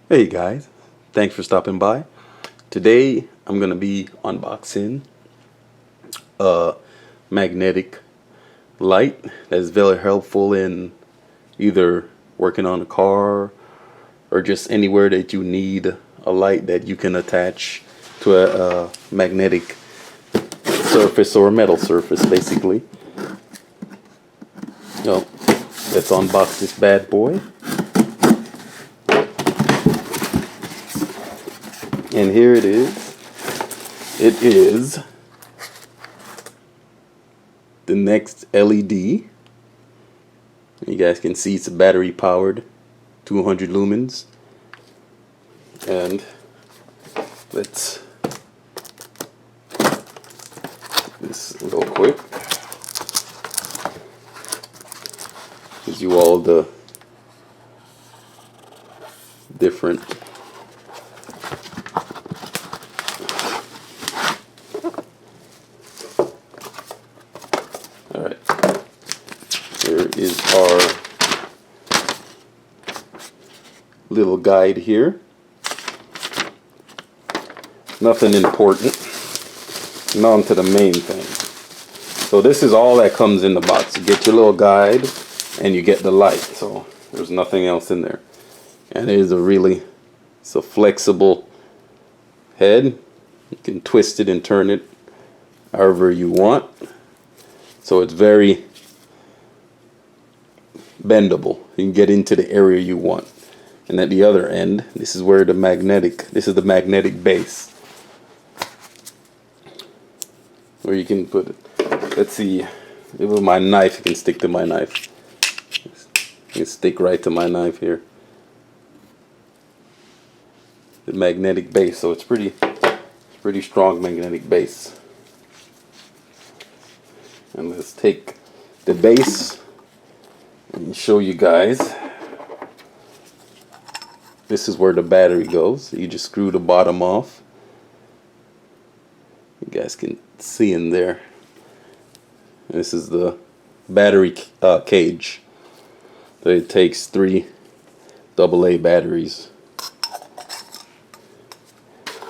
Hey guys, thanks for stopping by. Today I'm gonna be unboxing a magnetic light that is very helpful in either working on a car or just anywhere that you need a light that you can attach to a magnetic surface or a metal surface basically. So let's unbox this bad boy. And here it is. It is the NextLED. You guys can see it's a battery powered 200 lumens. And let's do this real quick. Gives you all the different Alright, here is our little guide here. Nothing important. Now on to the main thing. So this is all that comes in the box. You get your little guide and you get the light. So there's nothing else in there. And it is it's a flexible head. You can twist it and turn it however you want. So it's very bendable. You can get into the area you want. And at the other end, this is the magnetic base. Where you can put it. Let's see, with my knife, you can stick to my knife. You can stick right to my knife here. The magnetic base, so it's pretty strong magnetic base. And let's take the base and show you guys. This is where the battery goes. You just screw the bottom off. You guys can see in there. This is the battery cage. So it takes 3 AA batteries,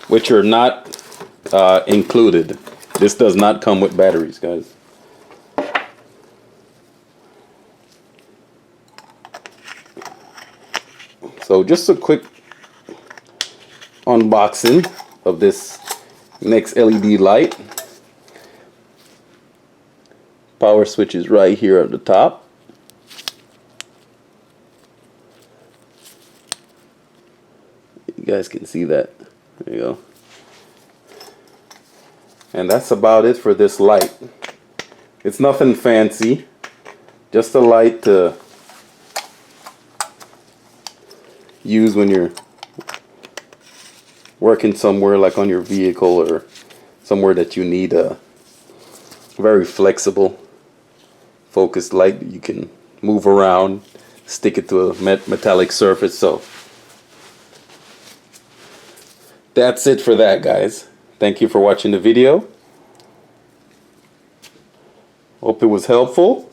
which are not included. This does not come with batteries, guys. So just a quick unboxing of this NextLED light. Power switch is right here at the top. You guys can see that. There you go. And that's about it for this light. It's nothing fancy. Just a light to use when you're working somewhere like on your vehicle or somewhere that you need a very flexible focused light. You can move around, stick it to a metallic surface. So that's it for that, guys. Thank you for watching the video. Hope it was helpful.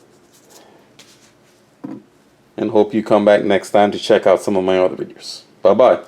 And hope you come back next time to check out some of my other videos. Bye-bye.